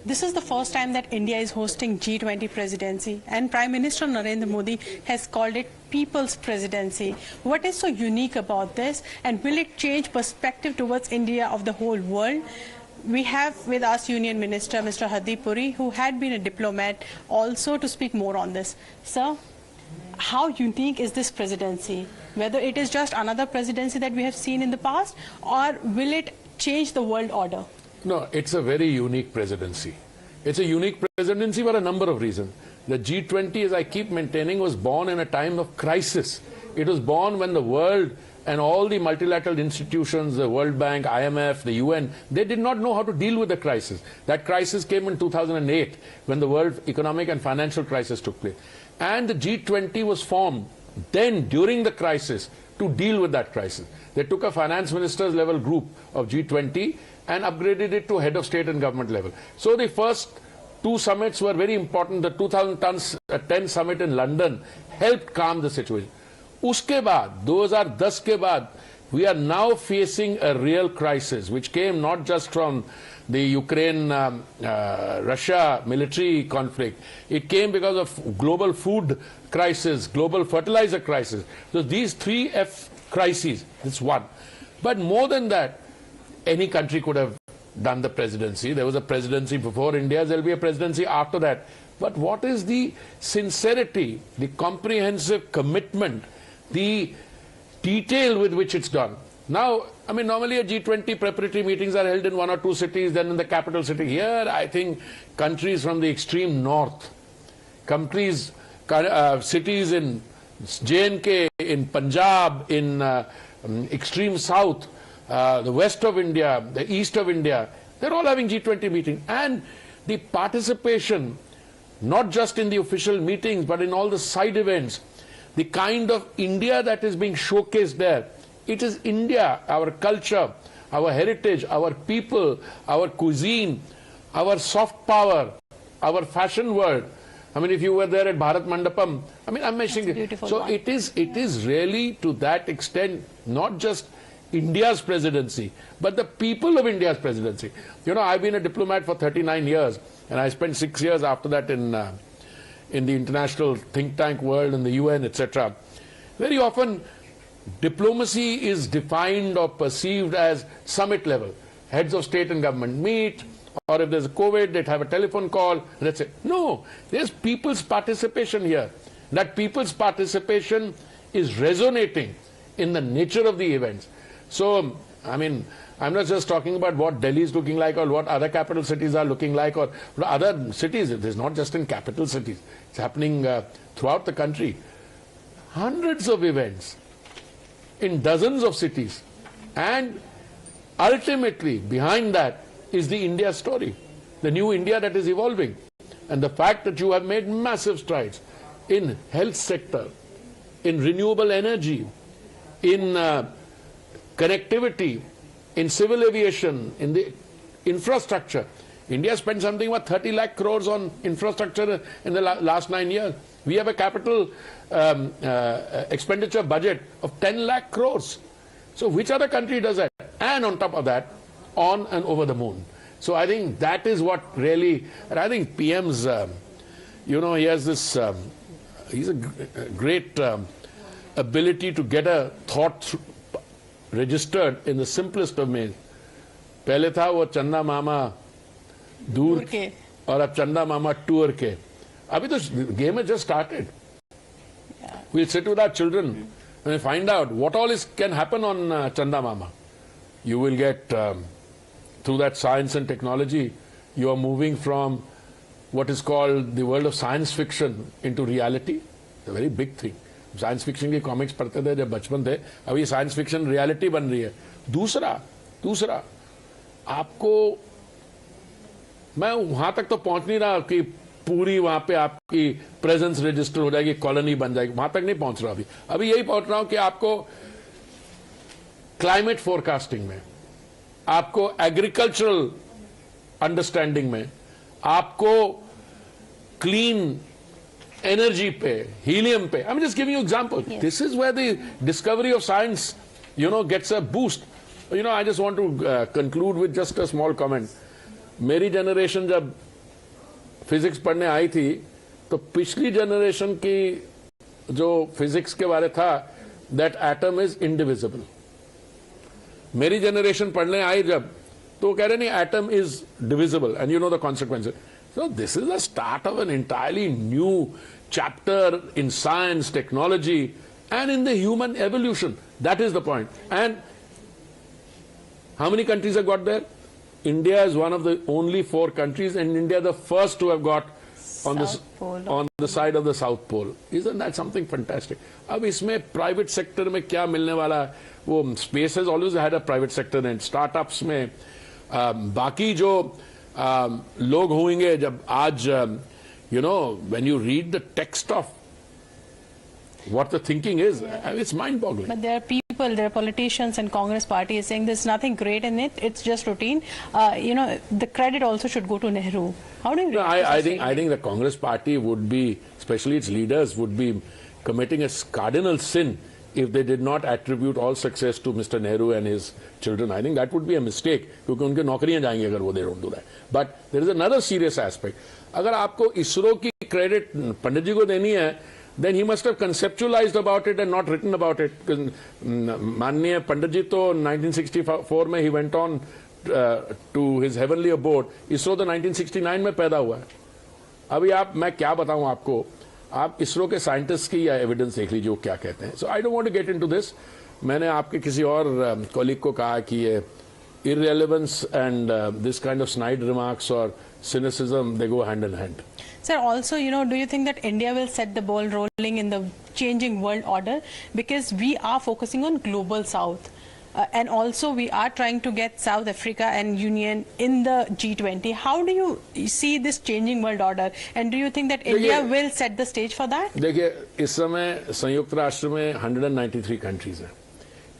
This is the first time that India is hosting G20 presidency, and Prime Minister Narendra Modi has called it People's Presidency. What is so unique about this, and will it change perspective towards India of the whole world? We have with us Union Minister Mr. Hardeep Puri, who had been a diplomat, also to speak more on this. Sir, how unique is this presidency? Whether it is just another presidency that we have seen in the past, or will it change the world order? No, it's a very unique presidency. It's a unique presidency for a number of reasons. The G20, as I keep maintaining, was born in a time of crisis. It was born when the world and all the multilateral institutions, the World Bank, IMF, the UN, they did not know how to deal with the crisis. That crisis came in 2008 when the world economic and financial crisis took place. And the G20 was formed then during the crisis to deal with that crisis. They took a finance ministers level group of G20 and upgraded it to head of state and government level. So the first two summits were very important. The 2010 summit in London helped calm the situation. Uske baad, 2010 ke baad, we are now facing a real crisis which came not just from the Ukraine-Russia military conflict. It came because of global food crisis, global fertilizer crisis. So these three F crises, it's one. But more than that, any country could have done the presidency. There was a presidency before India's, there will be a presidency after that. But what is the sincerity, the comprehensive commitment, the detail with which it's done? Now, I mean, normally a G20 preparatory meetings are held in one or two cities, then in the capital city. Here, I think countries from the extreme north, countries, cities in J&K, in Punjab, in extreme south, the west of India, the east of India, they're all having G20 meetings. And the participation, not just in the official meetings, but in all the side events, the kind of India that is being showcased there, it is India, our culture, our heritage, our people, our cuisine, our soft power, our fashion world. I mean, if you were there at Bharat Mandapam, I mean, I'm mentioning it. So it is really to that extent, not just India's presidency, but the people of India's presidency. You know, I've been a diplomat for 39 years, and I spent 6 years after that in the international think tank world, in the UN, etc. Very often, diplomacy is defined or perceived as summit level. Heads of state and government meet, or if there's a COVID, they'd have a telephone call, that's it. No, there's people's participation here. That people's participation is resonating in the nature of the events. So, I mean, I'm not just talking about what Delhi is looking like or what other capital cities are looking like or other cities. It is not just in capital cities. It's happening throughout the country. Hundreds of events in dozens of cities. And ultimately, behind that is the India story, the new India that is evolving. And the fact that you have made massive strides in health sector, in renewable energy, in connectivity, in civil aviation, in the infrastructure. India spent something about 30 lakh crores on infrastructure in the last 9 years. We have a capital expenditure budget of 10 lakh crores. So which other country does that? And on top of that, on and over the moon. So I think that is what really, and I think PM's, you know, he has this, he's a great ability to get a thought registered in the simplest of ways. पहले था वो चंदा मामा दूर के और अब चंदा मामा tour के. अभी तो game has just started. We'll sit with our children and find out what all can happen on Chanda Mama. You will get, through that science and technology, you are moving from what is called the world of science fiction into reality. It's a very big thing. Science fiction की comics पढ़ते थे जब बचपन थे, अब ये science fiction reality बन रही है. दूसरा आपको, मैं वहां तक तो पहुंच नहीं रहा कि पूरी वहां पे आपकी प्रेजेंस रजिस्टर हो जाएगी, कॉलोनी बन जाएगी, वहां तक नहीं पहुंच रहा अभी यही पहुंच रहा हूं कि आपको क्लाइमेट फोरकास्टिंग में, आपको एग्रीकल्चरल अंडरस्टैंडिंग में, आपको clean energy pe, helium pe. I'm just giving you example. Yes. This is where the discovery of science, you know, gets a boost. You know, I just want to conclude with just a small comment. मेरी generation जब physics पढ़ने आई थी तो पिछली generation की जो physics के बारे था दैट एटम इज इंडिविजिबल. मेरी जनरेशन पढ़ने आई जब तो कह रहे नहीं atom is divisible and you know the consequences. So this is the start of an entirely new chapter in science, technology, and in the human evolution. That is the point. And how many countries have got there? India is one of the only 4 countries, and India the first to have got on the side of the South Pole. Isn't that something fantastic? अब इसमें private sector में क्या मिलने वाला है? वो space has always had a private sector, and startups में बाकी जो लोग होंगे जब आज you know when you read the text of what the thinking is, it's mind-boggling. But there are people, there are politicians and Congress party is saying there's nothing great in it, it's just routine. You know, the credit also should go to Nehru. How do you I think the Congress party would be, especially its leaders, would be committing a cardinal sin if they did not attribute all success to Mr. Nehru and his children. I think that would be a mistake, क्योंकि उनके नौकरियां जाएंगी अगर वो they don't do that. But there is another serious aspect. अगर आपको इसरो की credit पंडित जी को देनी है, then he must have conceptualized about it and not written about it. माननीय पंडित जी तो 1964 में he went on to his heavenly abode. ISRO तो 1969 में पैदा हुआ है. अभी मैं क्या बताऊं आपको, आप इसरो के साइंटिस्ट की या एविडेंस देख लीजिए वो क्या कहते हैं. So I don't want to get into this. मैंने आपके किसी और कॉलीग को कहा कि ये irrelevance and this kind of snide remarks or cynicism, they go hand in hand. Sir, also, you know, do you think that India will set the ball rolling in the changing world order? Because we are focusing on global south. And also we are trying to get South Africa and Union in the G20. How do you see this changing world order? And do you think that India will set the stage for that? देखिए, इस समय संयुक्त राष्ट्र में 193 countries हैं.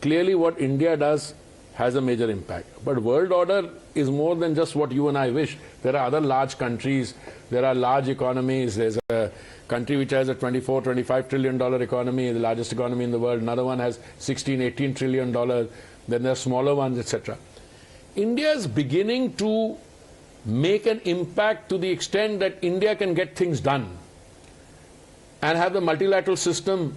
Clearly what India does has a major impact. But world order is more than just what you and I wish. There are other large countries, there are large economies. There's a country which has a $24-25 trillion economy, the largest economy in the world. Another one has $16-18 trillion. Then there are smaller ones, etc. India is beginning to make an impact to the extent that India can get things done and have the multilateral system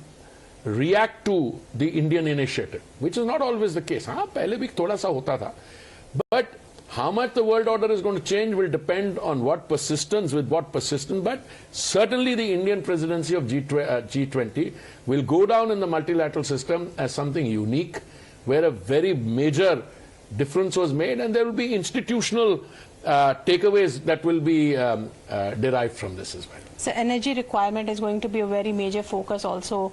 react to the Indian initiative, which is not always the case. हाँ, पहले भी थोड़ा सा होता था. But how much the world order is going to change will depend on what persistence, with what persistence. But certainly the Indian presidency of G20 will go down in the multilateral system as something unique, where a very major difference was made, and there will be institutional takeaways that will be derived from this as well. So energy requirement is going to be a very major focus also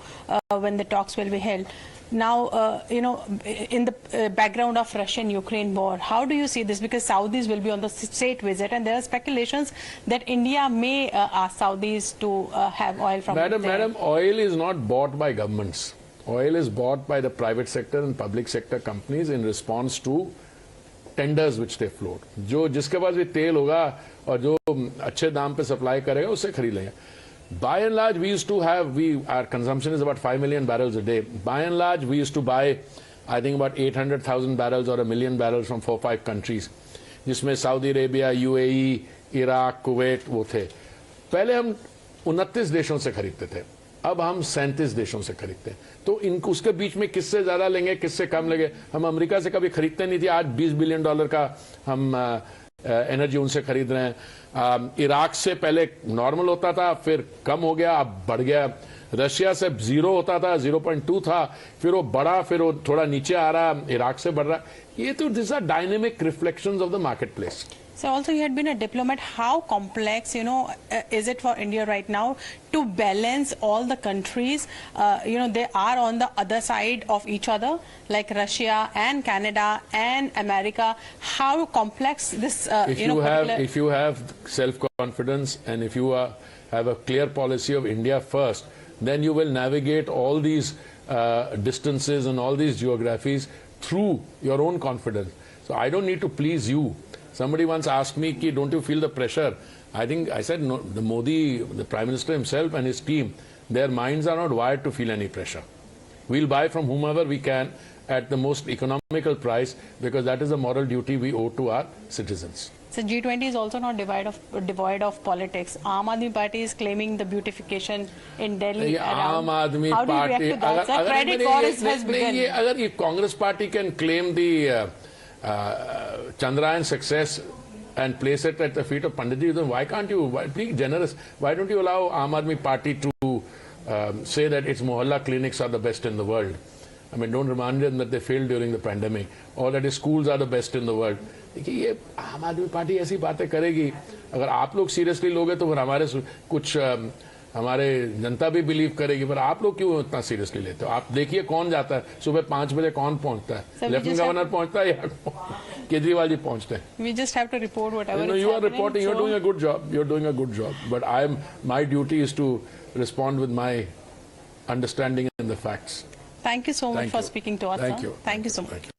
when the talks will be held. Now, you know, in the background of Russian-Ukraine war, how do you see this? Because Saudis will be on the state visit, and there are speculations that India may ask Saudis to have oil from there. Madam, oil is not bought by governments. Oil is bought by the private sector and public sector companies in response to tenders which they float. जो जिसके पास भी तेल होगा और जो अच्छे दाम पे सप्लाई करेगा उससे खरीद लेंगे. By and large, we used to have, our consumption is about 5 million barrels a day. By and large, we used to buy, I think, about 800,000 barrels or 1 million barrels from 4-5 countries, जिसमें Saudi Arabia, UAE, Iraq, Kuwait वो थे. पहले हम 29 देशों से खरीदते थे, अब हम 37 देशों से खरीदते हैं. तो इनको उसके बीच में किससे ज्यादा लेंगे, किससे कम लेंगे? हम अमेरिका से कभी खरीदते नहीं थे, आज $20 बिलियन का हम एनर्जी उनसे खरीद रहे हैं. इराक से पहले नॉर्मल होता था, फिर कम हो गया, अब बढ़ गया. रशिया से 0 होता था, 0.2 था, फिर वो बढ़ा, फिर वो थोड़ा नीचे आ रहा, इराक से बढ़ रहा. ये तो this are dynamic reflections of the market place. So also you had been a diplomat. How complex, you know, is it for India right now to balance all the countries? You know, they are on the other side of each other, like Russia and Canada and America. How complex this, if you have self-confidence and if you have a clear policy of India first, then you will navigate all these distances and all these geographies through your own confidence. So I don't need to please you. Somebody once asked me, don't you feel the pressure? I said, no, the Modi, the Prime Minister himself and his team, their minds are not wired to feel any pressure. We'll buy from whomever we can at the most economical price, because that is a moral duty we owe to our citizens. So G20 is also not devoid of politics. Aam Aadmi Party is claiming the beautification in Delhi. Aam Aadmi How do you Party. react to that? Sir, credit war has begun. If Congress Party can claim the Chandrayaan success and place it at the feet of Panditji, then why can't you? Be generous. Why don't you allow Aam Aadmi Party to say that its mohalla clinics are the best in the world? I mean, don't remind them that they failed during the pandemic, or that its schools are the best in the world. देखिए ये आम आदमी party ऐसी बातें करेगी, अगर आप लोग सीरियसली लोगे तो फिर हमारे कुछ हमारे जनता भी बिलीव करेगी, पर आप लोग क्यों इतना सीरियसली लेते हो? आप देखिए कौन जाता है सुबह 5 बजे, कौन पहुंचता है? लेफ्टिनेंट गवर्नर पहुंचता है या केजरीवाल जी पहुंचते हैं? We just have to report whatever is happening. You are reporting. You're doing a good job. You're doing a good job. But my duty is to respond with my understanding and the facts. Thank you so much for speaking to us. Thank you. Thank you so much.